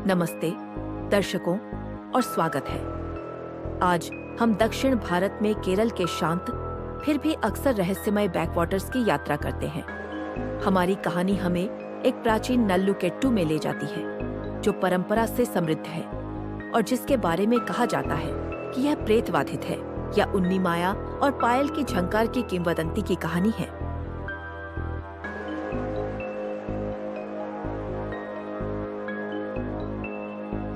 नमस्ते दर्शकों और स्वागत है। आज हम दक्षिण भारत में केरल के शांत फिर भी अक्सर रहस्यमय बैकवाटर्स की यात्रा करते हैं। हमारी कहानी हमें एक प्राचीन नल्लुकेट्टू में ले जाती है जो परंपरा से समृद्ध है और जिसके बारे में कहा जाता है कि यह प्रेतबाधित है या उन्नी माया और पायल की झंकार की किंवदंती की कहानी है।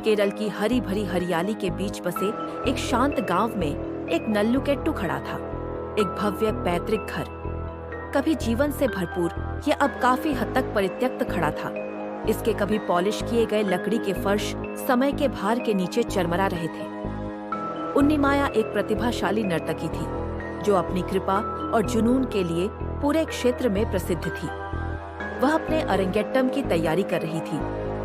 केरल की हरी भरी हरियाली के बीच बसे एक शांत गांव में एक नल्लुकेट्टू खड़ा था। एक भव्य पैतृक घर, कभी जीवन से भरपूर, यह अब काफी हद तक परित्यक्त खड़ा था। इसके कभी पॉलिश किए गए लकड़ी के फर्श समय के भार के नीचे चरमरा रहे थे। उन्नी माया एक प्रतिभाशाली नर्तकी थी जो अपनी कृपा और जुनून के लिए पूरे क्षेत्र में प्रसिद्ध थी। वह अपने अरंगेट्टम की तैयारी कर रही थी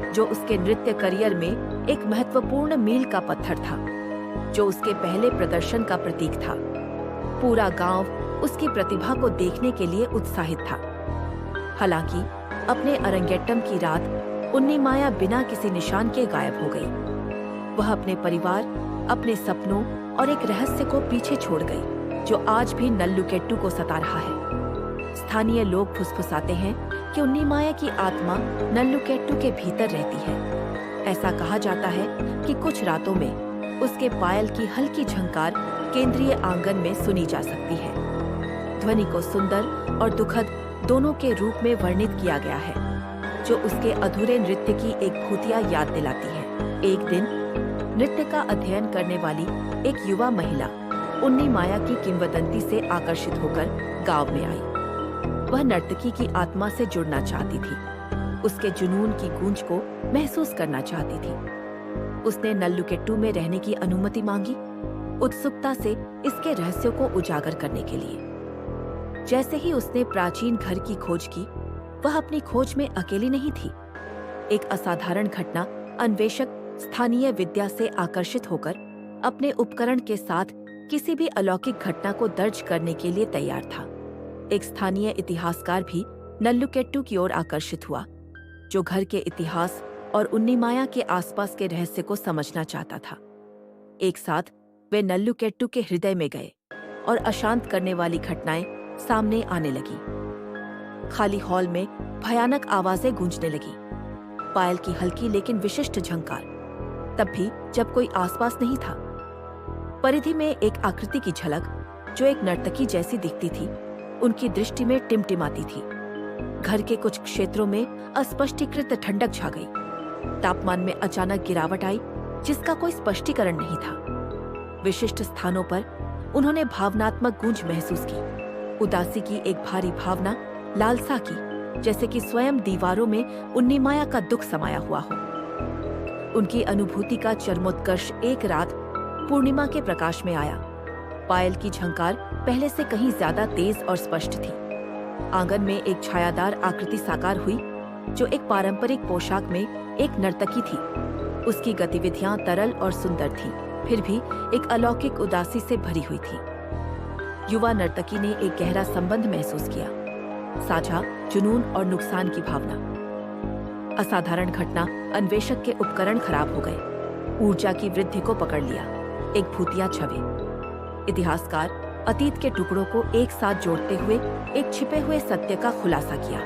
जो उसके नृत्य करियर में एक महत्वपूर्ण मील का पत्थर था, जो उसके पहले प्रदर्शन का प्रतीक था। पूरा गांव उसकी प्रतिभा को देखने के लिए उत्साहित था। हालांकि अपने अरंगेट्टम की रात उन्नी माया बिना किसी निशान के गायब हो गई। वह अपने परिवार, अपने सपनों और एक रहस्य को पीछे छोड़ गई जो आज भी नल्लुकेट्टू को सता रहा है। स्थानीय लोग फुसफुसाते हैं कि उन्नी माया की आत्मा नल्लुकेट्टू के भीतर रहती है। ऐसा कहा जाता है कि कुछ रातों में उसके पायल की हल्की झंकार केंद्रीय आंगन में सुनी जा सकती है। ध्वनि को सुंदर और दुखद दोनों के रूप में वर्णित किया गया है, जो उसके अधूरे नृत्य की एक भूतिया याद दिलाती है। एक दिन नृत्य का अध्ययन करने वाली एक युवा महिला उन्नी माया की किंवदंती से आकर्षित होकर गांव में आई। वह नर्तकी की आत्मा से जुड़ना चाहती थी, उसके जुनून की गूंज को महसूस करना चाहती थी। उसने नल्लुकेट्टू में रहने की अनुमति मांगी, उत्सुकता से इसके रहस्यों को उजागर करने के लिए। जैसे ही उसने प्राचीन घर की खोज की, वह अपनी खोज में अकेली नहीं थी। एक असाधारण घटना अन्वेषक स्थानीय विद्या से आकर्षित होकर अपने उपकरण के साथ किसी भी अलौकिक घटना को दर्ज करने के लिए तैयार था। एक स्थानीय इतिहासकार भी नल्लुकेट्टू की ओर आकर्षित हुआ, जो घर के इतिहास और उन्नी माया के आसपास के रहस्य को समझना चाहता था। एक साथ वे नल्लुकेट्टू के हृदय में गए और अशांत करने वाली घटनाएं सामने आने लगी। खाली हॉल में भयानक आवाजें गूंजने लगी, पायल की हल्की लेकिन विशिष्ट झंकार, तब भी जब कोई आसपास नहीं था। परिधि में एक आकृति की झलक जो एक नर्तकी जैसी दिखती थी, उनकी दृष्टि में टिमटिमाती थी। घर के कुछ क्षेत्रों में अस्पष्टीकृत ठंडक छा गई। तापमान में अचानक गिरावट आई जिसका कोई स्पष्टीकरण नहीं था। विशिष्ट स्थानों पर उन्होंने भावनात्मक गूंज महसूस की, उदासी की एक भारी भावना, लालसा की, जैसे कि स्वयं दीवारों में उन्नी माया का दुख समाया हुआ हो। उनकी अनुभूति का चरमोत्कर्ष एक रात पूर्णिमा के प्रकाश में आया। पायल की झंकार पहले से कहीं ज्यादा तेज और स्पष्ट थी। आंगन में एक छायादार आकृति साकार हुई जो एक पारंपरिक पोशाक में एक नर्तकी थी। उसकी गतिविधियां तरल और सुंदर थीं, फिर भी एक अलौकिक उदासी से भरी हुई थी। युवा नर्तकी ने एक गहरा संबंध महसूस किया, साझा जुनून और नुकसान की भावना। असाधारण घटना अन्वेषक के उपकरण खराब हो गए, ऊर्जा की वृद्धि को पकड़ लिया, एक भूतिया छवि। इतिहासकार अतीत के टुकड़ों को एक साथ जोड़ते हुए एक छिपे हुए सत्य का खुलासा किया।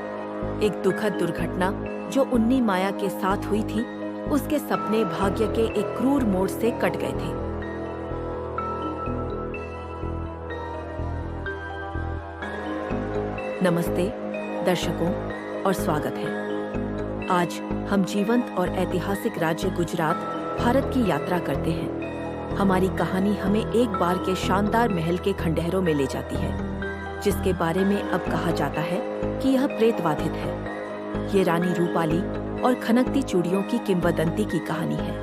एक दुखद दुर्घटना जो उन्नी माया के साथ हुई थी, उसके सपने भाग्य के एक क्रूर मोड़ से कट गए थे। नमस्ते दर्शकों और स्वागत है। आज हम जीवंत और ऐतिहासिक राज्य गुजरात, भारत की यात्रा करते हैं। हमारी कहानी हमें एक बार के शानदार महल के खंडहरों में ले जाती है, जिसके बारे में अब कहा जाता है कि यह प्रेतबाधित है। ये रानी रूपाली और खनकती चूड़ियों की किंवदंती की कहानी है।